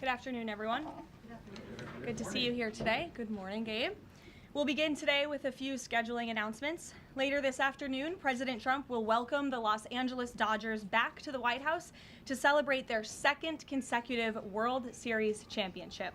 Good afternoon, everyone. Good to see you here today. Good morning, Gabe. We'll begin today with a few scheduling announcements. Later this afternoon, President Trump will welcome the Los Angeles Dodgers back to the White House to celebrate their second consecutive World Series championship.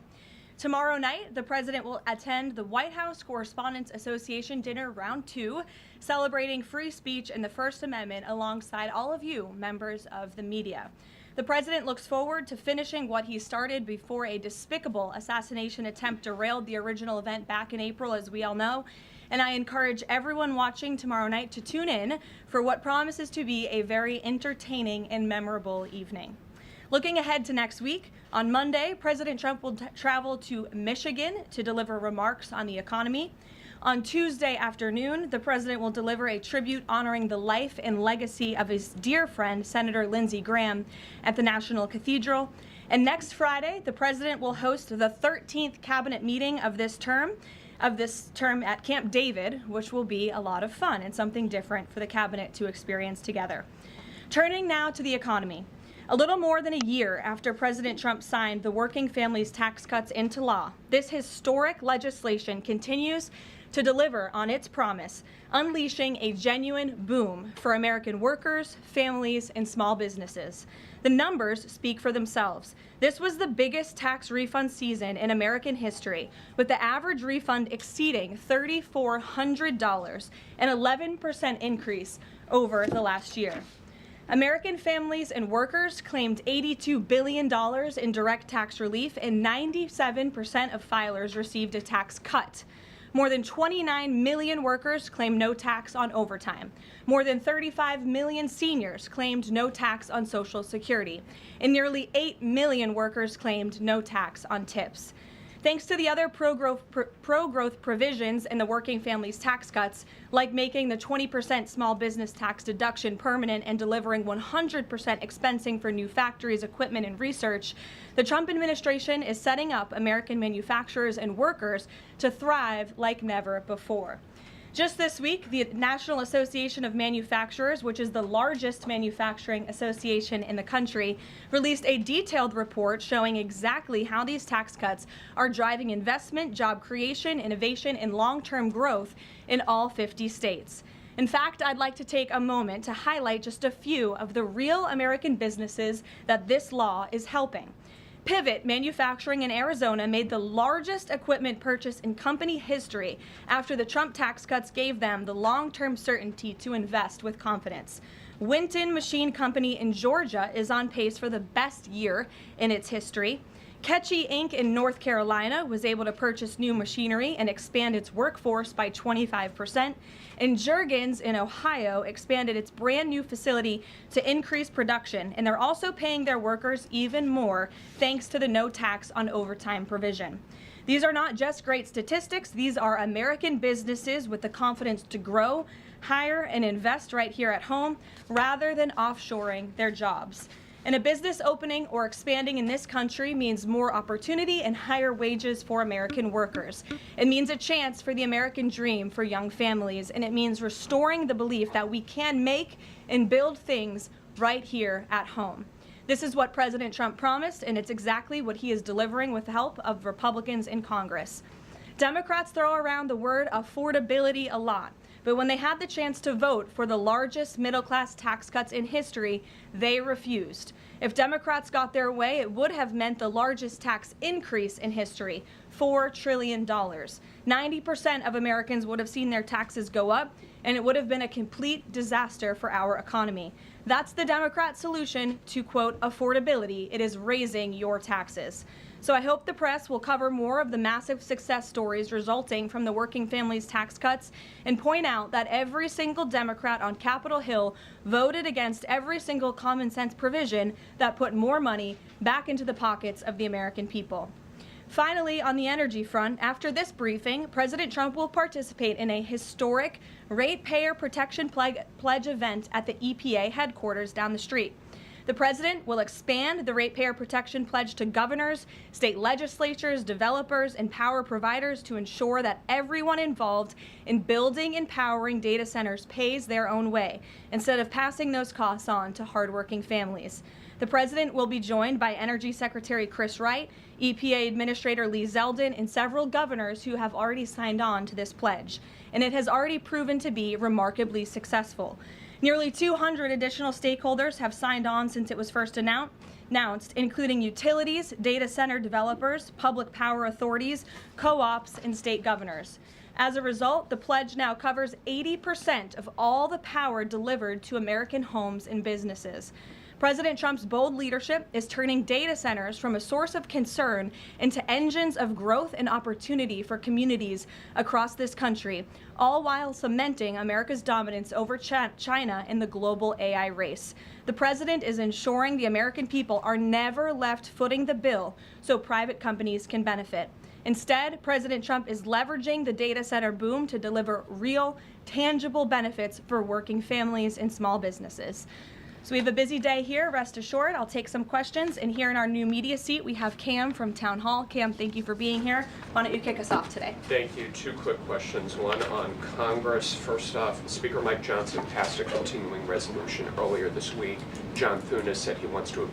Tomorrow night, the president will attend the White House Correspondents Association Dinner Round 2, celebrating free speech and the First Amendment alongside all of you, members of the media. The president looks forward to finishing what he started before a despicable assassination attempt derailed the original event back in April, as we all know. And I encourage everyone watching tomorrow night to tune in for what promises to be a very entertaining and memorable evening. Looking ahead to next week, on Monday, President Trump will travel to Michigan to deliver remarks on the economy. On Tuesday afternoon, the president will deliver a tribute honoring the life and legacy of his dear friend, Senator Lindsey Graham, at the National Cathedral. And next Friday, the president will host the 13th cabinet meeting of this term at Camp David, which will be a lot of fun and something different for the cabinet to experience together. Turning now to the economy. A little more than a year after President Trump signed the Working Families Tax Cuts into law, this historic legislation continues to deliver on its promise, unleashing a genuine boom for American workers, families, and small businesses. The numbers speak for themselves. This was the biggest tax refund season in American history, with the average refund exceeding $3,400, an 11% increase over the last year. American families and workers claimed $82 billion in direct tax relief, and 97% of filers received a tax cut. More than 29 million workers claimed no tax on overtime. More than 35 million seniors claimed no tax on Social Security. And nearly 8 million workers claimed no tax on tips. Thanks to the other pro-growth provisions in the Working Families Tax Cuts, like making the 20% small business tax deduction permanent and delivering 100% expensing for new factories, equipment, and research, the Trump administration is setting up American manufacturers and workers to thrive like never before. Just this week, the National Association of Manufacturers, which is the largest manufacturing association in the country, released a detailed report showing exactly how these tax cuts are driving investment, job creation, innovation, and long-term growth in all 50 states. In fact, I'd like to take a moment to highlight just a few of the real American businesses that this law is helping. Pivot Manufacturing in Arizona made the largest equipment purchase in company history after the Trump tax cuts gave them the long-term certainty to invest with confidence. Winton Machine Company in Georgia is on pace for the best year in its history. Ketchy Inc. in North Carolina was able to purchase new machinery and expand its workforce by 25%. And Juergens in Ohio expanded its brand new facility to increase production. And they're also paying their workers even more thanks to the no tax on overtime provision. These are not just great statistics. These are American businesses with the confidence to grow, hire, and invest right here at home rather than offshoring their jobs. And a business opening or expanding in this country means more opportunity and higher wages for American workers. It means a chance for the American dream for young families, and it means restoring the belief that we can make and build things right here at home. This is what President Trump promised, and it's exactly what he is delivering with the help of Republicans in Congress. Democrats throw around the word affordability a lot. But when they had the chance to vote for the largest middle-class tax cuts in history, they refused. If Democrats got their way, it would have meant the largest tax increase in history, $4 trillion. 90% of Americans would have seen their taxes go up, and it would have been a complete disaster for our economy. That's the Democrat solution to, quote, affordability. It is raising your taxes. So I hope the press will cover more of the massive success stories resulting from the Working Families tax cuts and point out that every single Democrat on Capitol Hill voted against every single common sense provision that put more money back into the pockets of the American people. Finally, on the energy front, after this briefing, President Trump will participate in a historic ratepayer protection pledge event at the EPA headquarters down the street. The president will expand the Ratepayer Protection Pledge to governors, state legislatures, developers, and power providers to ensure that everyone involved in building and powering data centers pays their own way, instead of passing those costs on to hardworking families. The president will be joined by Energy Secretary Chris Wright, EPA Administrator Lee Zeldin, and several governors who have already signed on to this pledge. And it has already proven to be remarkably successful. Nearly 200 additional stakeholders have signed on since it was first announced, including utilities, data center developers, public power authorities, co-ops, and state governors. As a result, the pledge now covers 80% of all the power delivered to American homes and businesses. President Trump's bold leadership is turning data centers from a source of concern into engines of growth and opportunity for communities across this country, all while cementing America's dominance over China in the global AI race. The president is ensuring the American people are never left footing the bill so private companies can benefit. Instead, President Trump is leveraging the data center boom to deliver real, tangible benefits for working families and small businesses. So we have a busy day here, rest assured. I'll take some questions. And here in our new media seat, we have Cam from Town Hall. Cam, thank you for being here. Why don't you kick us off today? Thank you. Two quick questions. One on Congress. First off, Speaker Mike Johnson passed a continuing resolution earlier this week. John Thune said he wants to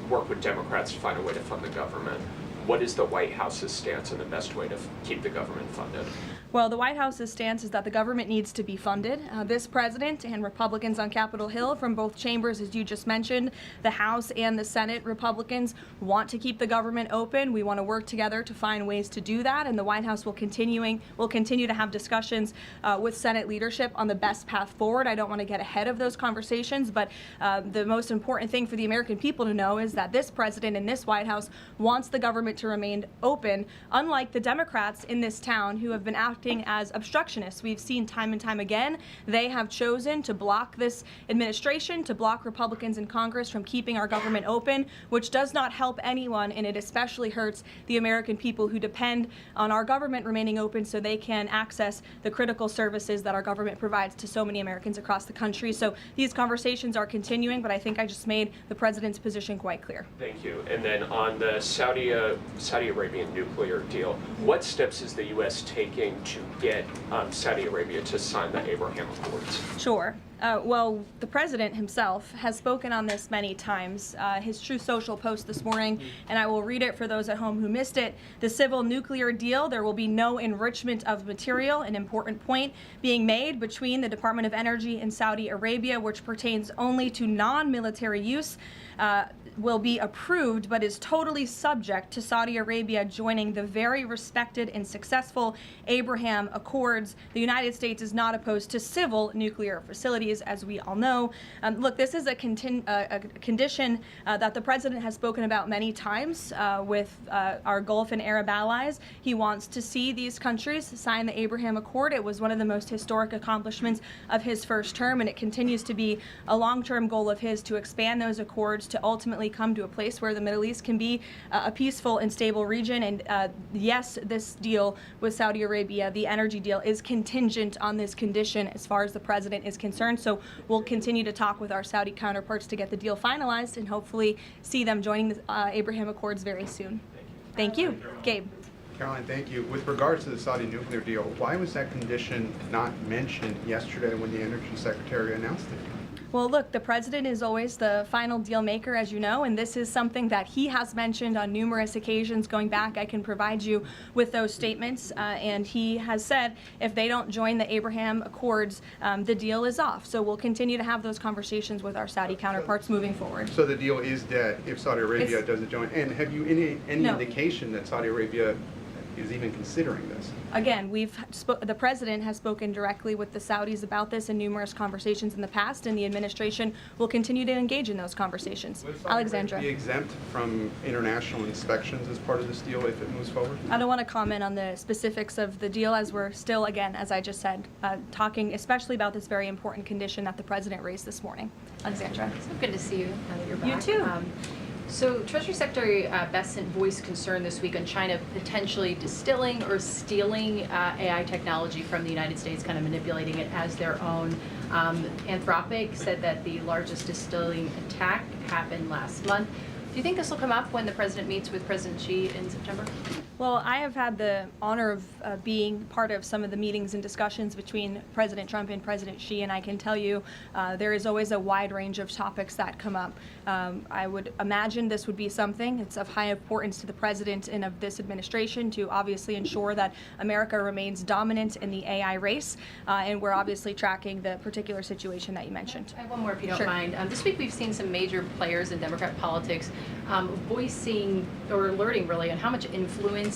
work with Democrats to find a way to fund the government. What is the White House's stance on the best way to keep the government funded? Well, the White House's stance is that the government needs to be funded. This president and Republicans on Capitol Hill from both chambers, as you just mentioned, the House and the Senate Republicans want to keep the government open. We want to work together to find ways to do that, and the White House will continue to have discussions with Senate leadership on the best path forward. I don't want to get ahead of those conversations, but the most important thing for the American people to know is that this president and this White House wants the government to remain open, unlike the Democrats in this town who have been acting as obstructionists. We've seen time and time again, they have chosen to block this administration, to block Republicans in Congress from keeping our government open, which does not help anyone, and it especially hurts the American people who depend on our government remaining open so they can access the critical services that our government provides to so many Americans across the country. So these conversations are continuing, but I think I just made the president's position quite clear. Thank you. And then on the Saudi Arabian nuclear deal, what steps is the U.S. taking to get Saudi Arabia to sign the Abraham Accords? Sure. Well, the president himself has spoken on this many times. His Truth Social post this morning, and I will read it for those at home who missed it. The civil nuclear deal, there will be no enrichment of material, an important point being made between the Department of Energy and Saudi Arabia, which pertains only to non-military use, will be approved, but is totally subject to Saudi Arabia joining the very respected and successful Abraham Accords. The United States is not opposed to civil nuclear facilities, as we all know. Look, this is a condition that the president has spoken about many times with our Gulf and Arab allies. He wants to see these countries sign the Abraham Accord. It was one of the most historic accomplishments of his first term, and it continues to be a long-term goal of his to expand those accords to ultimately come to a place where the Middle East can be a peaceful and stable region. And yes, this deal with Saudi Arabia, the energy deal, is contingent on this condition as far as the president is concerned. So we'll continue to talk with our Saudi counterparts to get the deal finalized and hopefully see them joining the Abraham Accords very soon. Thank you. Gabe. Caroline, thank you. With regards to the Saudi nuclear deal, why was that condition not mentioned yesterday when the Energy Secretary announced it? Well, look, the president is always the final deal maker, as you know, and this is something that he has mentioned on numerous occasions going back. I can provide you with those statements, and he has said if they don't join the Abraham Accords, the deal is off. So we'll continue to have those conversations with our Saudi counterparts moving forward. So the deal is dead if Saudi Arabia doesn't join. And have you any No. indication that Saudi Arabia is even considering this? Again, the president has spoken directly with the Saudis about this in numerous conversations in the past, and the administration will continue to engage in those conversations. Alexandra. Be exempt from international inspections as part of this deal if it moves forward? I don't want to comment on the specifics of the deal as we're still, again, as I just said, talking especially about this very important condition that the president raised this morning. Alexandra. So good to see you now that you're back. You too. So Treasury Secretary Bessent voiced concern this week on China potentially distilling or stealing AI technology from the United States, kind of manipulating it as their own. Anthropic said that the largest distilling attack happened last month. Do you think this will come up when the president meets with President Xi in September? Well, I have had the honor of being part of some of the meetings and discussions between President Trump and President Xi, and I can tell you there is always a wide range of topics that come up. I would imagine this would be something, it's of high importance to the president and of this administration to obviously ensure that America remains dominant in the AI race, and we're obviously tracking the particular situation that you mentioned. I have one more if you don't Sure. mind. This week we've seen some major players in Democrat politics voicing or alerting really on how much influence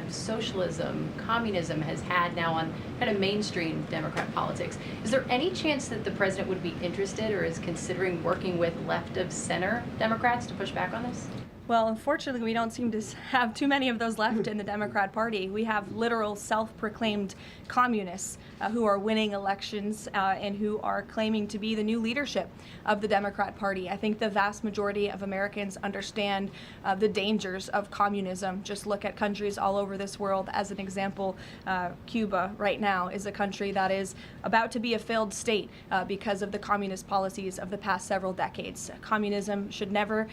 socialism, communism has had now on kind of mainstream Democrat politics. Is there any chance that the president would be interested or is considering working with left of center Democrats to push back on this? Well, unfortunately, we don't seem to have too many of those left in the Democrat Party. We have literal self-proclaimed communists who are winning elections and who are claiming to be the new leadership of the Democrat Party. I think the vast majority of Americans understand the dangers of communism. Just look at countries all over this world. As an example, Cuba right now is a country that is about to be a failed state because of the communist policies of the past several decades. Communism should never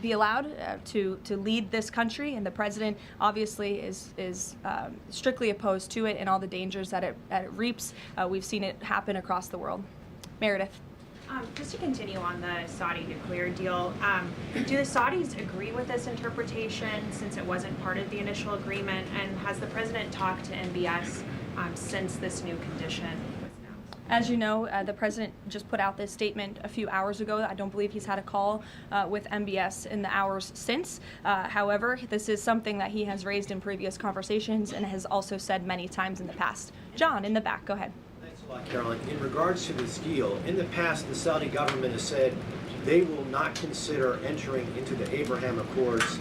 be allowed to lead this country, and the president obviously is strictly opposed to it and all the dangers that it reaps. We've seen it happen across the world. Meredith. Just to continue on the Saudi nuclear deal, do the Saudis agree with this interpretation since it wasn't part of the initial agreement? And has the president talked to MBS since this new condition was announced? As you know, the president just put out this statement a few hours ago. I don't believe he's had a call with MBS in the hours since. However, this is something that he has raised in previous conversations and has also said many times in the past. John, in the back, go ahead. Thanks a lot, Carolyn. In regards to this deal, in the past, the Saudi government has said they will not consider entering into the Abraham Accords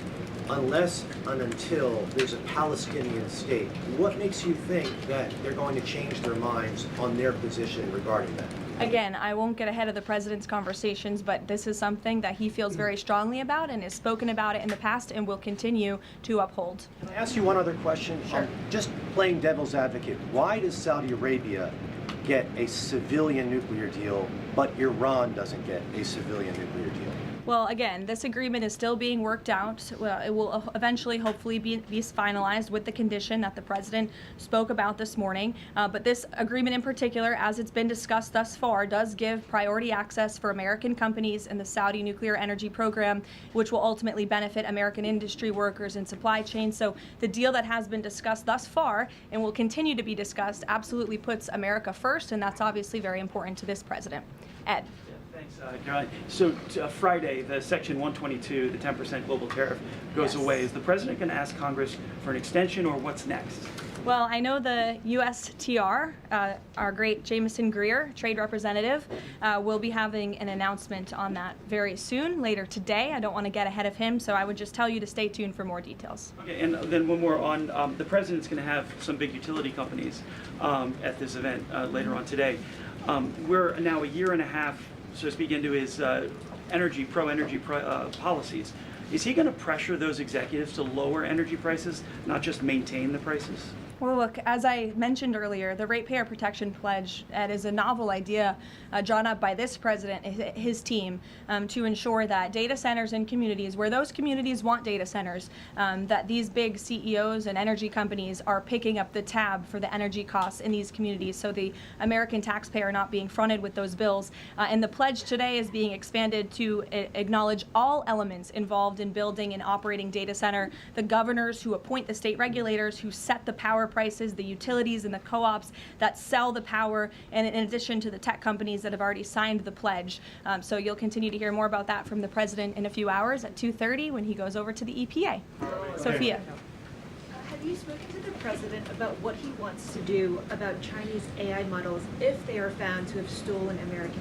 unless and until there's a Palestinian state. What makes you think that they're going to change their minds on their position regarding that? Again, I won't get ahead of the president's conversations, but this is something that he feels very strongly about and has spoken about it in the past and will continue to uphold. Can I ask you one other question? Sure. Just playing devil's advocate, why does Saudi Arabia get a civilian nuclear deal, but Iran doesn't get a civilian nuclear deal? Well, again, this agreement is still being worked out. Well, it will eventually, hopefully, be finalized with the condition that the president spoke about this morning. But this agreement in particular, as it's been discussed thus far, does give priority access for American companies in the Saudi nuclear energy program, which will ultimately benefit American industry workers and supply chains. So the deal that has been discussed thus far and will continue to be discussed absolutely puts America first, and that's obviously very important to this president. Ed. Thanks, Caroline. So Friday, the Section 122, the 10% global tariff, goes Yes. away. Is the president going to ask Congress for an extension, or what's next? Well, I know the USTR, our great Jameson Greer, trade representative, will be having an announcement on that very soon, later today. I don't want to get ahead of him, so I would just tell you to stay tuned for more details. Okay, and then one more on the president's going to have some big utility companies at this event later on today. We're now a year and a half, so to speak, into his pro-energy policies. Is he going to pressure those executives to lower energy prices, not just maintain the prices? Well, look, as I mentioned earlier, the Ratepayer Protection Pledge is a novel idea drawn up by this president, his team, to ensure that data centers in communities, where those communities want data centers, that these big CEOs and energy companies are picking up the tab for the energy costs in these communities, so the American taxpayer not being fronted with those bills. And the pledge today is being expanded to acknowledge all elements involved in building and operating data center, the governors who appoint the state regulators, who set the power prices, the utilities and the co-ops that sell the power, and in addition to the tech companies that have already signed the pledge. So you'll continue to hear more about that from the president in a few hours at 2:30 when he goes over to the EPA. Sophia. Have you spoken to the president about what he wants to do about Chinese AI models if they are found to have stolen American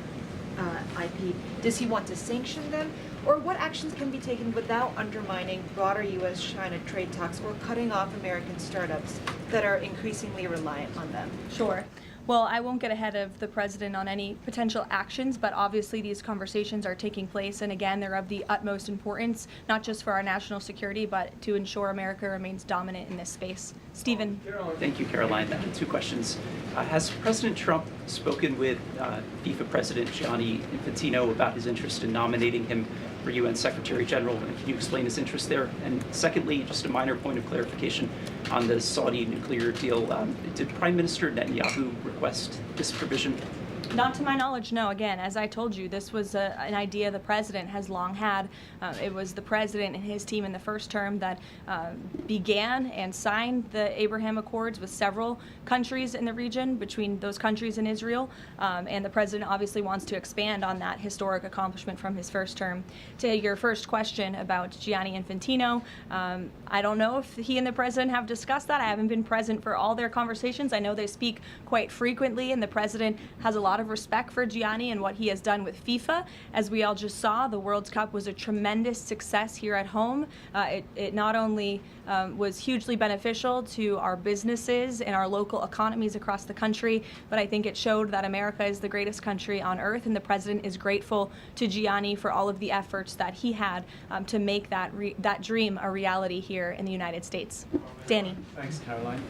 IP? Does he want to sanction them? Or what actions can be taken without undermining broader U.S.-China trade talks or cutting off American startups that are increasingly reliant on them? Sure. Well, I won't get ahead of the president on any potential actions, but obviously these conversations are taking place, and again, they're of the utmost importance, not just for our national security, but to ensure America remains dominant in this space. Stephen. Thank you, Caroline. Two questions. Has President Trump spoken with FIFA President Gianni Infantino about his interest in nominating him for UN Secretary General? And can you explain his interest there? And secondly, just a minor point of clarification on the Saudi nuclear deal. Did Prime Minister Netanyahu request this provision? Not to my knowledge, no. Again, as I told you, this was an idea the president has long had. It was the president and his team in the first term that began and signed the Abraham Accords with several countries in the region, between those countries and Israel. And the president obviously wants to expand on that historic accomplishment from his first term. To your first question about Gianni Infantino, I don't know if he and the president have discussed that. I haven't been present for all their conversations. I know they speak quite frequently, and the president has a lot of respect for Gianni and what he has done with FIFA. As we all just saw, the World Cup was a tremendous success here at home. It not only was hugely beneficial to our businesses and our local economies across the country, but I think it showed that America is the greatest country on earth, and the president is grateful to Gianni for all of the efforts that he had to make that dream a reality here in the United States. Danny. Thanks, Caroline.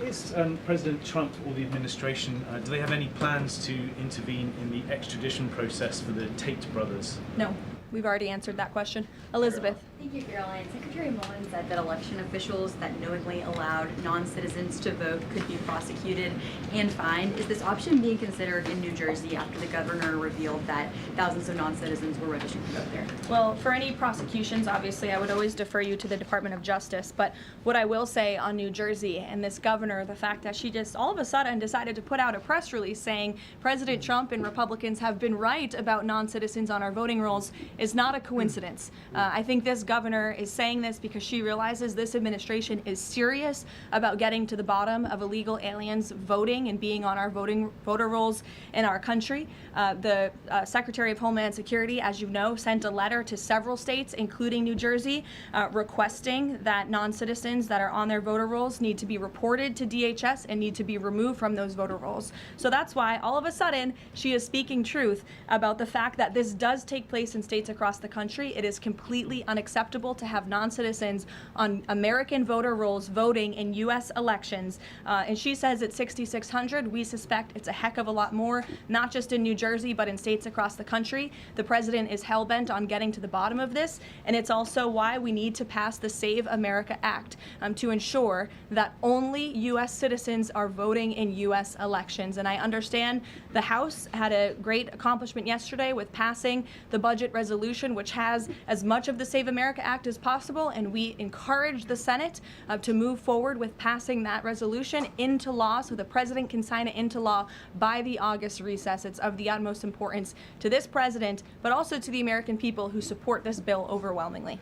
Is President Trump or the administration, do they have any plans to intervene in the extradition process for the Tate brothers? No, we've already answered that question. Elizabeth. Thank you, Caroline. Secretary Mullen said that election officials that knowingly allowed non-citizens to vote could be prosecuted and fined. Is this option being considered in New Jersey after the governor revealed that thousands of non-citizens were registered to vote there? Well, for any prosecutions, obviously, I would always defer you to the Department of Justice. But what I will say on New Jersey and this governor, the fact that she just all of a sudden decided to put out a press release saying President Trump and Republicans have been right about non-citizens on our voting rolls is not a coincidence. I think this governor is saying this because she realizes this administration is serious about getting to the bottom of illegal aliens voting and being on our voter rolls in our country. The Secretary of Homeland Security, as you know, sent a letter to several states, including New Jersey, requesting that non-citizens that are on their voter rolls need to be reported to DHS and need to be removed from those voter rolls. So that's why all of a sudden she is speaking truth about the fact that this does take place in states across the country. It is completely unacceptable to have non-citizens on American voter rolls voting in U.S. elections. And she says it's 6,600. We suspect it's a heck of a lot more, not just in New Jersey, but in states across the country. The president is hell-bent on getting to the bottom of this, and it's also why we need to pass the Save America Act to ensure that only U.S. citizens are voting in U.S. elections. And I understand the House had a great accomplishment yesterday with passing the budget resolution, which has as much of the Save America Act as possible, and we encourage the Senate to move forward with passing that resolution into law so the president can sign it into law by the August recess. It's of the utmost importance to this president, but also to the American people who support this bill overwhelmingly.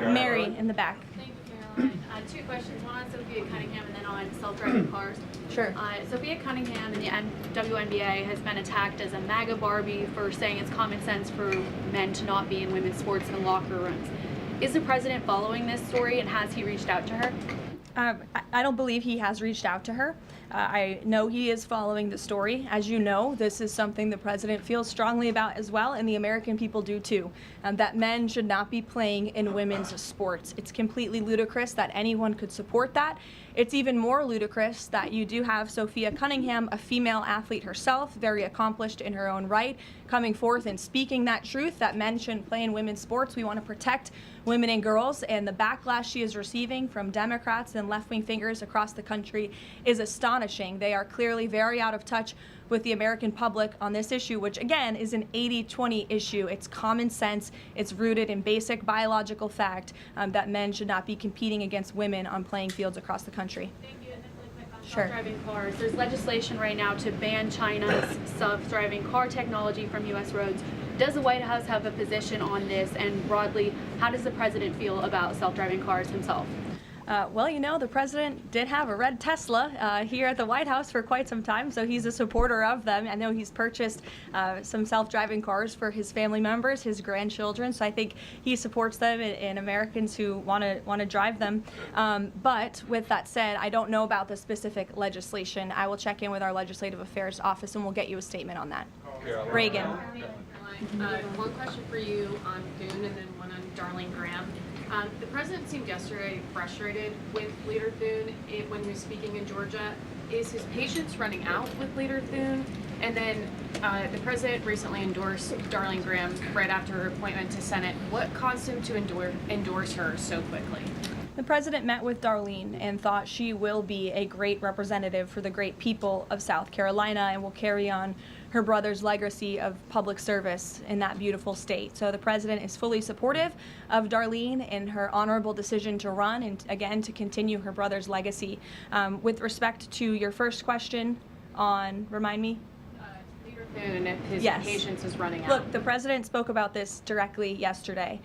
Mary in the back. Thank you, Caroline. Two questions, one on Sophia Cunningham and then on self-driving cars. Sure. Sophia Cunningham in the WNBA has been attacked as a MAGA Barbie for saying it's common sense for men to not be in women's sports and locker rooms. Is the president following this story, and has he reached out to her? I don't believe he has reached out to her. I know he is following the story. As you know, this is something the president feels strongly about as well, and the American people do too, that men should not be playing in women's sports. It's completely ludicrous that anyone could support that. It's even more ludicrous that you do have Sophia Cunningham, a female athlete herself, very accomplished in her own right, coming forth and speaking that truth that men shouldn't play in women's sports. We want to protect women and girls, and the backlash she is receiving from Democrats and left-wing figures across the country is astonishing. They are clearly very out of touch with the American public on this issue, which again is an 80-20 issue. It's common sense. It's rooted in basic biological fact that men should not be competing against women on playing fields across the country. Thank you. And then really quick on Sure. self-driving cars. There's legislation right now to ban China's self-driving car technology from U.S. roads. Does the White House have a position on this? And broadly, how does the president feel about self-driving cars himself? Well, you know, the president did have a red Tesla here at the White House for quite some time, so he's a supporter of them. I know he's purchased some self-driving cars for his family members, his grandchildren, so I think he supports them and Americans who want to drive them. But with that said, I don't know about the specific legislation. I will check in with our Legislative Affairs Office and we'll get you a statement on that. Reagan. One question for you on Goon and then one on Darlene Graham. The president seemed yesterday frustrated with Leader Thune when he was speaking in Georgia. Is his patience running out with Leader Thune? And then the president recently endorsed Darlene Graham right after her appointment to Senate. What caused him to endorse her so quickly? The president met with Darlene and thought she will be a great representative for the great people of South Carolina and will carry on her brother's legacy of public service in that beautiful state. So the president is fully supportive of Darlene and her honorable decision to run and, again, to continue her brother's legacy. With respect to your first question on, remind me? Leader Thune, and if his Yes. patience is running out. Look, the president spoke about this directly yesterday.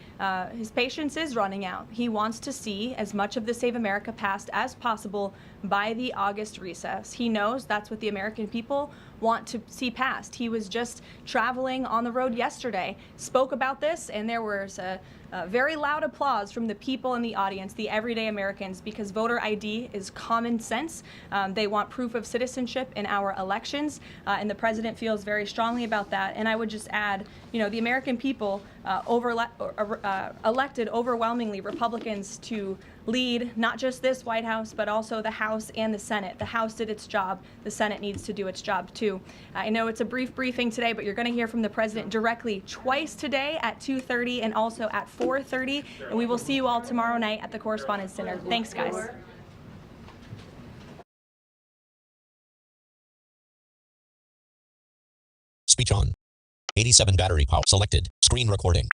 His patience is running out. He wants to see as much of the Save America passed as possible by the August recess. He knows that's what the American people want to see passed. He was just traveling on the road yesterday, spoke about this, and there was a very loud applause from the people in the audience, the everyday Americans, because voter ID is common sense. They want proof of citizenship in our elections, and the president feels very strongly about that. And I would just add, the American people elected overwhelmingly Republicans to lead not just this White House, but also the House and the Senate. The House did its job. The Senate needs to do its job too. I know it's a brief briefing today, but you're going to hear from the president directly twice today at 2:30 and also at 4:30. And we will see you all tomorrow night at the Correspondence Dinner. Thanks, guys. Speech on. 87 battery power selected. Screen recording.